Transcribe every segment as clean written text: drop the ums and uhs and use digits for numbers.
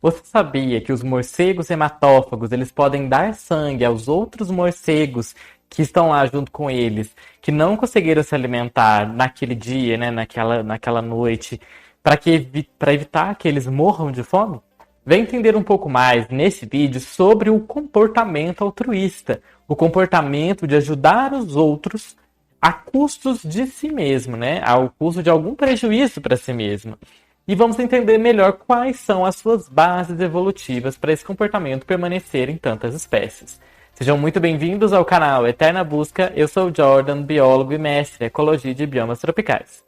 Você sabia que os morcegos hematófagos, eles podem dar sangue aos outros morcegos que estão lá junto com eles, que não conseguiram se alimentar naquele dia, né, naquela noite, para evitar que eles morram de fome? Vem entender um pouco mais nesse vídeo sobre o comportamento altruísta, o comportamento de ajudar os outros a custos de si mesmo, né? Ao custo de algum prejuízo para si mesmo. E vamos entender melhor quais são as suas bases evolutivas para esse comportamento permanecer em tantas espécies. Sejam muito bem-vindos ao canal Eterna Busca. Eu sou o Jordan, biólogo e mestre em Ecologia de Biomas Tropicais.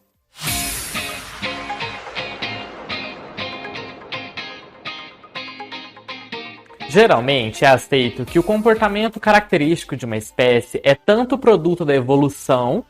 Geralmente é aceito que o comportamento característico de uma espécie é tanto produto da evolução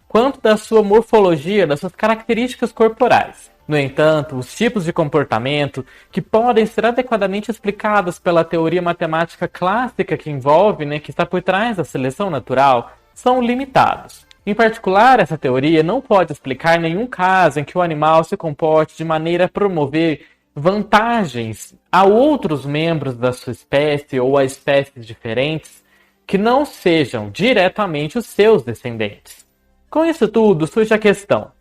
quanto da sua morfologia, das suas características corporais. No entanto, os tipos de comportamento que podem ser adequadamente explicados pela teoria matemática clássica que envolve, que está por trás da seleção natural, são limitados. Em particular, essa teoria não pode explicar nenhum caso em que o animal se comporte de maneira a promover vantagens a outros membros da sua espécie ou a espécies diferentes que não sejam diretamente os seus descendentes. Com isso tudo, surge a questão: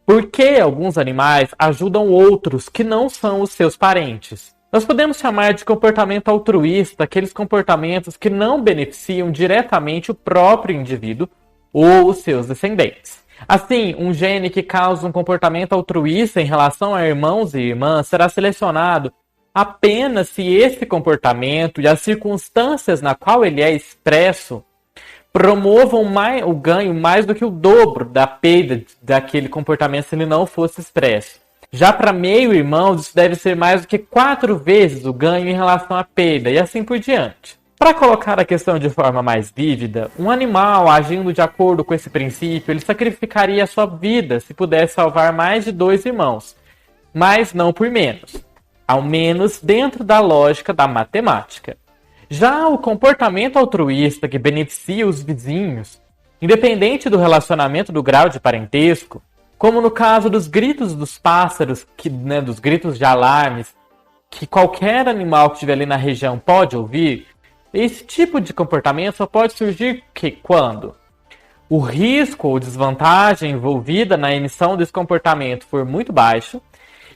por que alguns animais ajudam outros que não são os seus parentes? Nós podemos chamar de comportamento altruísta aqueles comportamentos que não beneficiam diretamente o próprio indivíduo ou os seus descendentes. Assim, um gene que causa um comportamento altruísta em relação a irmãos e irmãs será selecionado apenas se esse comportamento e as circunstâncias na qual ele é expresso promovam o ganho mais do que o dobro da perda daquele comportamento se ele não fosse expresso. Já para meio-irmãos, isso deve ser mais do que 4 vezes o ganho em relação à perda, e assim por diante. Para colocar a questão de forma mais vívida, um animal agindo de acordo com esse princípio, ele sacrificaria a sua vida se pudesse salvar mais de 2 irmãos, mas não por menos, ao menos dentro da lógica da matemática. Já o comportamento altruísta que beneficia os vizinhos, independente do relacionamento do grau de parentesco, como no caso dos gritos dos pássaros, dos gritos de alarmes, que qualquer animal que estiver ali na região pode ouvir, esse tipo de comportamento só pode surgir quando o risco ou desvantagem envolvida na emissão desse comportamento for muito baixo,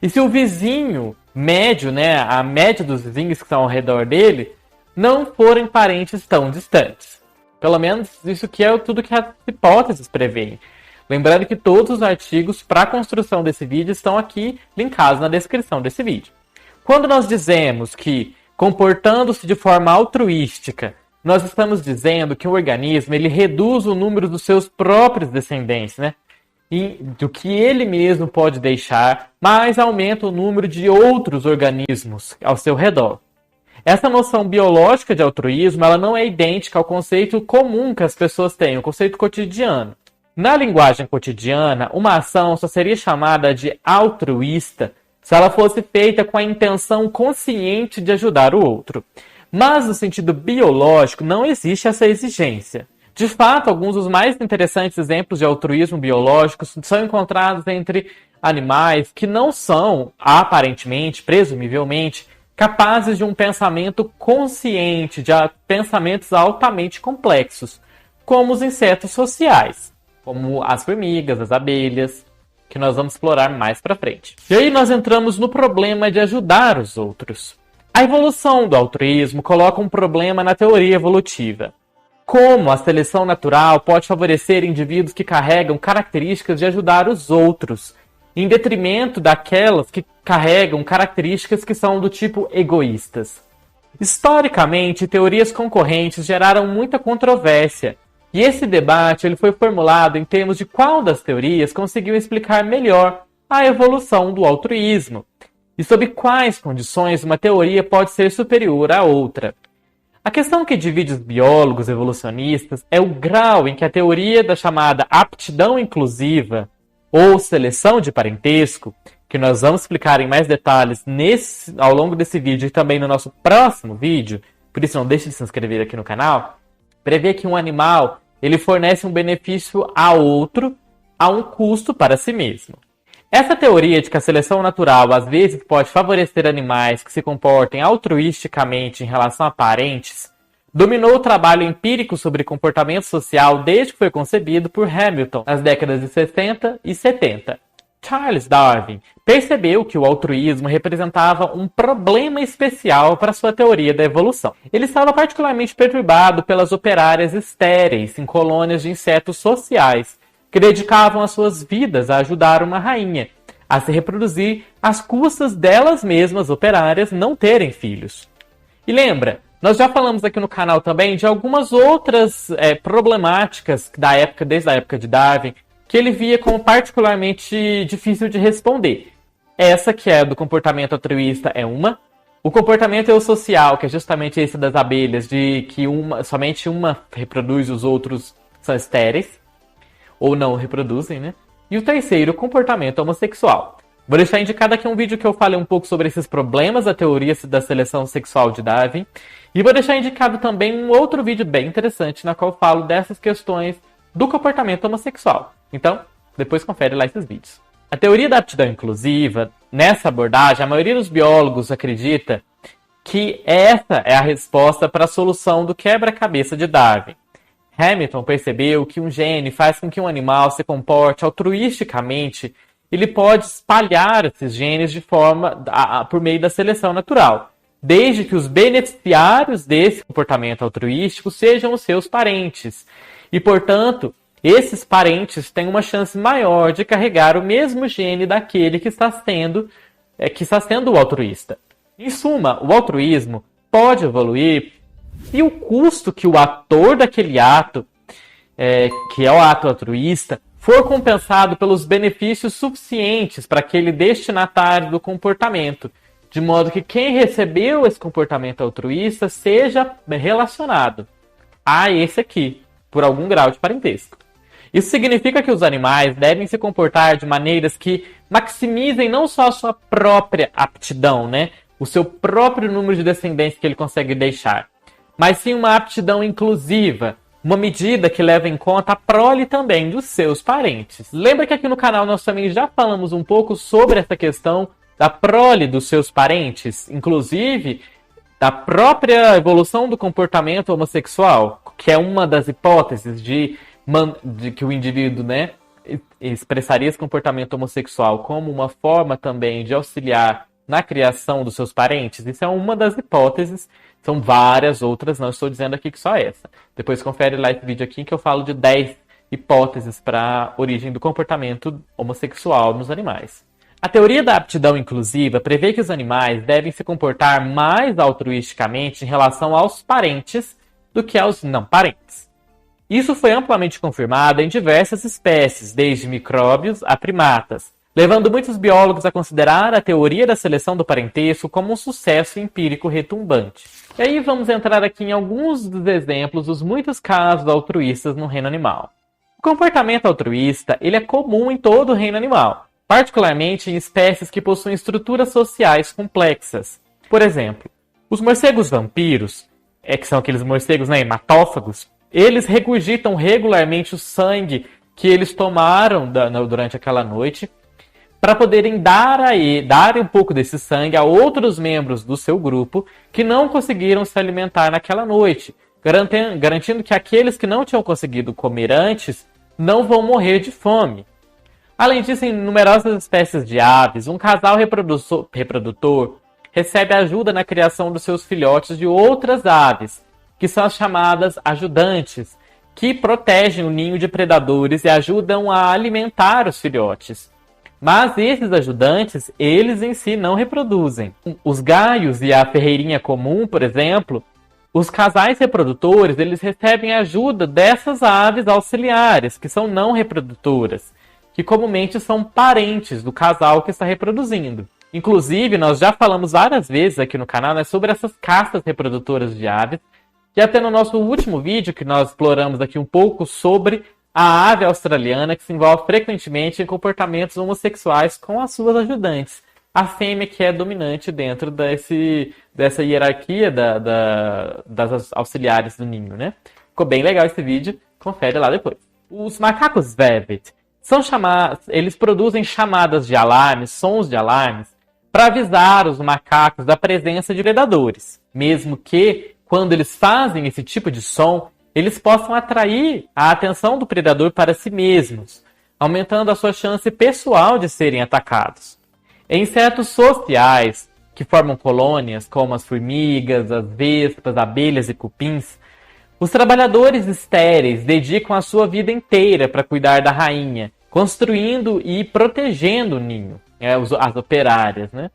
e se o vizinho médio, a média dos vizinhos que estão ao redor dele, não forem parentes tão distantes. Pelo menos isso que é tudo que as hipóteses prevêem. Lembrando que todos os artigos para a construção desse vídeo estão aqui linkados na descrição desse vídeo. Quando nós dizemos que comportando-se de forma altruística, nós estamos dizendo que o organismo ele reduz o número dos seus próprios descendentes, e do que ele mesmo pode deixar, mas aumenta o número de outros organismos ao seu redor. Essa noção biológica de altruísmo ela não é idêntica ao conceito comum que as pessoas têm, o conceito cotidiano. Na linguagem cotidiana, uma ação só seria chamada de altruísta se ela fosse feita com a intenção consciente de ajudar o outro. Mas no sentido biológico não existe essa exigência. De fato, alguns dos mais interessantes exemplos de altruísmo biológico são encontrados entre animais que não são, aparentemente, presumivelmente, capazes de um pensamento consciente, de pensamentos altamente complexos, como os insetos sociais, como as formigas, as abelhas, que nós vamos explorar mais para frente. E aí nós entramos no problema de ajudar os outros. A evolução do altruísmo coloca um problema na teoria evolutiva. Como a seleção natural pode favorecer indivíduos que carregam características de ajudar os outros, em detrimento daquelas que carregam características que são do tipo egoístas. Historicamente, teorias concorrentes geraram muita controvérsia, e esse debate ele foi formulado em termos de qual das teorias conseguiu explicar melhor a evolução do altruísmo, e sob quais condições uma teoria pode ser superior à outra. A questão que divide os biólogos evolucionistas é o grau em que a teoria da chamada aptidão inclusiva, ou seleção de parentesco, que nós vamos explicar em mais detalhes ao longo desse vídeo e também no nosso próximo vídeo, por isso não deixe de se inscrever aqui no canal, prevê que um animal ele fornece um benefício a outro a um custo para si mesmo. Essa teoria de que a seleção natural às vezes pode favorecer animais que se comportem altruisticamente em relação a parentes dominou o trabalho empírico sobre comportamento social desde que foi concebido por Hamilton nas décadas de 60 e 70. Charles Darwin percebeu que o altruísmo representava um problema especial para sua teoria da evolução. Ele estava particularmente perturbado pelas operárias estéreis em colônias de insetos sociais, que dedicavam as suas vidas a ajudar uma rainha a se reproduzir às custas delas mesmas, operárias, não terem filhos. E lembra, nós já falamos aqui no canal também de algumas outras problemáticas da época, desde a época de Darwin, que ele via como particularmente difícil de responder. Essa, que é do comportamento altruísta, é uma. O comportamento eusocial, que é justamente esse das abelhas, de que somente uma reproduz, os outros são estéreis, ou não reproduzem, né? E o terceiro, o comportamento homossexual. Vou deixar indicado aqui um vídeo que eu falei um pouco sobre esses problemas da teoria da seleção sexual de Darwin. E vou deixar indicado também um outro vídeo bem interessante, na qual eu falo dessas questões do comportamento homossexual. Então, depois confere lá esses vídeos. A teoria da aptidão inclusiva, nessa abordagem, a maioria dos biólogos acredita que essa é a resposta para a solução do quebra-cabeça de Darwin. Hamilton percebeu que um gene faz com que um animal se comporte altruisticamente. Ele pode espalhar esses genes de forma por meio da seleção natural, desde que os beneficiários desse comportamento altruístico sejam os seus parentes. E, portanto, esses parentes têm uma chance maior de carregar o mesmo gene daquele que está sendo o altruísta. Em suma, o altruísmo pode evoluir se o custo que o ator daquele ato, que é o ato altruísta, for compensado pelos benefícios suficientes para aquele destinatário do comportamento, de modo que quem recebeu esse comportamento altruísta seja relacionado a esse aqui, por algum grau de parentesco. Isso significa que os animais devem se comportar de maneiras que maximizem não só a sua própria aptidão, né? O seu próprio número de descendentes que ele consegue deixar, mas sim uma aptidão inclusiva, uma medida que leva em conta a prole também dos seus parentes. Lembra que aqui no canal nós também já falamos um pouco sobre essa questão da prole dos seus parentes, inclusive da própria evolução do comportamento homossexual, que é uma das hipóteses de que o indivíduo, né, expressaria esse comportamento homossexual como uma forma também de auxiliar na criação dos seus parentes. Isso é uma das hipóteses. São várias outras, não estou dizendo aqui que só essa. Depois confere lá esse vídeo aqui que eu falo de 10 hipóteses para a origem do comportamento homossexual nos animais. A teoria da aptidão inclusiva prevê que os animais devem se comportar mais altruisticamente em relação aos parentes do que aos não parentes. Isso foi amplamente confirmado em diversas espécies, desde micróbios a primatas, levando muitos biólogos a considerar a teoria da seleção do parentesco como um sucesso empírico retumbante. E aí vamos entrar aqui em alguns dos exemplos dos muitos casos altruístas no reino animal. O comportamento altruísta ele é comum em todo o reino animal, particularmente em espécies que possuem estruturas sociais complexas. Por exemplo, os morcegos vampiros, que são aqueles morcegos hematófagos, eles regurgitam regularmente o sangue que eles tomaram durante aquela noite, para poderem dar um pouco desse sangue a outros membros do seu grupo que não conseguiram se alimentar naquela noite, garantindo que aqueles que não tinham conseguido comer antes não vão morrer de fome. Além disso, em numerosas espécies de aves, um casal reprodutor recebe ajuda na criação dos seus filhotes de outras aves, que são as chamadas ajudantes, que protegem o ninho de predadores e ajudam a alimentar os filhotes. Mas esses ajudantes, eles em si não reproduzem. Os gaios e a ferreirinha comum, por exemplo, os casais reprodutores, eles recebem ajuda dessas aves auxiliares, que são não reprodutoras, que comumente são parentes do casal que está reproduzindo. Inclusive, nós já falamos várias vezes aqui no canal, né, sobre essas castas reprodutoras de aves, e até no nosso último vídeo, que nós exploramos aqui um pouco sobre a ave australiana, que se envolve frequentemente em comportamentos homossexuais com as suas ajudantes. A fêmea que é dominante dentro dessa hierarquia das auxiliares do ninho, né? Ficou bem legal esse vídeo, confere lá depois. Os macacos Velvet Eles produzem chamadas de alarme, sons de alarmes, para avisar os macacos da presença de predadores, mesmo que, quando eles fazem esse tipo de som, eles possam atrair a atenção do predador para si mesmos, aumentando a sua chance pessoal de serem atacados. Em insetos sociais, que formam colônias, como as formigas, as vespas, abelhas e cupins, os trabalhadores estéreis dedicam a sua vida inteira para cuidar da rainha, construindo e protegendo o ninho, as operárias, né?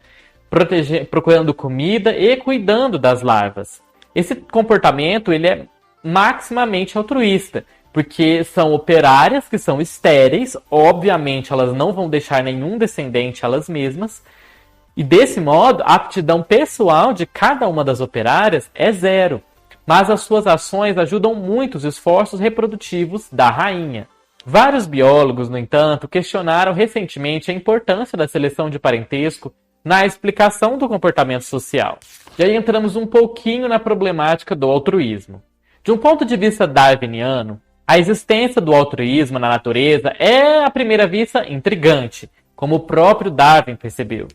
Procurando comida e cuidando das larvas. Esse comportamento ele é maximamente altruísta, porque são operárias que são estéreis, obviamente elas não vão deixar nenhum descendente elas mesmas, e desse modo a aptidão pessoal de cada uma das operárias é zero, mas as suas ações ajudam muito os esforços reprodutivos da rainha. Vários biólogos, no entanto, questionaram recentemente a importância da seleção de parentesco na explicação do comportamento social. E aí entramos um pouquinho na problemática do altruísmo. De um ponto de vista darwiniano, a existência do altruísmo na natureza é, à primeira vista, intrigante, como o próprio Darwin percebeu.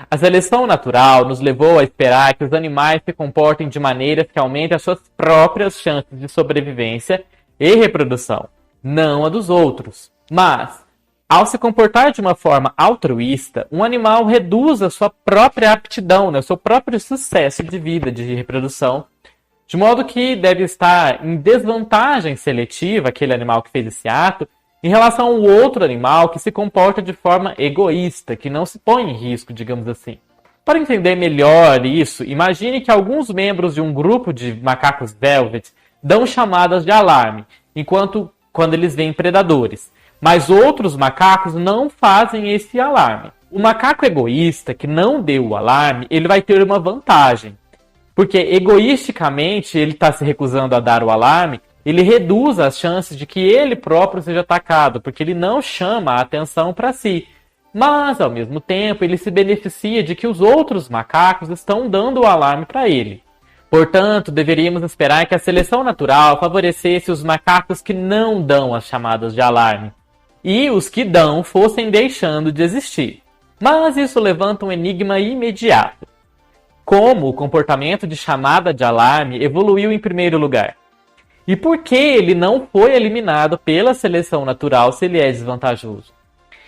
A seleção natural nos levou a esperar que os animais se comportem de maneiras que aumentem as suas próprias chances de sobrevivência e reprodução, não a dos outros. Mas, ao se comportar de uma forma altruísta, um animal reduz a sua própria aptidão, o seu próprio sucesso de vida, de reprodução, de modo que deve estar em desvantagem seletiva, aquele animal que fez esse ato, em relação ao outro animal que se comporta de forma egoísta, que não se põe em risco, digamos assim. Para entender melhor isso, imagine que alguns membros de um grupo de macacos velvet dão chamadas de alarme, quando eles veem predadores. Mas outros macacos não fazem esse alarme. O macaco egoísta, que não deu o alarme, ele vai ter uma vantagem. Porque egoisticamente ele está se recusando a dar o alarme, ele reduz as chances de que ele próprio seja atacado, porque ele não chama a atenção para si. Mas, ao mesmo tempo, ele se beneficia de que os outros macacos estão dando o alarme para ele. Portanto, deveríamos esperar que a seleção natural favorecesse os macacos que não dão as chamadas de alarme, e os que dão fossem deixando de existir. Mas isso levanta um enigma imediato. Como o comportamento de chamada de alarme evoluiu em primeiro lugar? E por que ele não foi eliminado pela seleção natural se ele é desvantajoso?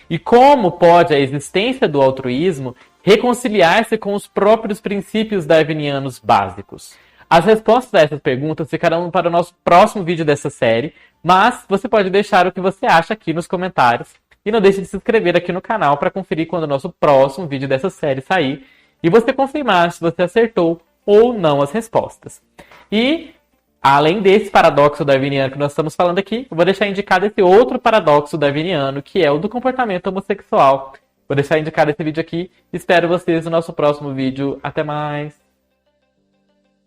E como pode a existência do altruísmo reconciliar-se com os próprios princípios darwinianos básicos? As respostas a essas perguntas ficarão para o nosso próximo vídeo dessa série, mas você pode deixar o que você acha aqui nos comentários. E não deixe de se inscrever aqui no canal para conferir quando o nosso próximo vídeo dessa série sair e você confirmar se você acertou ou não as respostas. E, além desse paradoxo darwiniano que nós estamos falando aqui, eu vou deixar indicado esse outro paradoxo darwiniano, que é o do comportamento homossexual. Vou deixar indicado esse vídeo aqui. Espero vocês no nosso próximo vídeo. Até mais!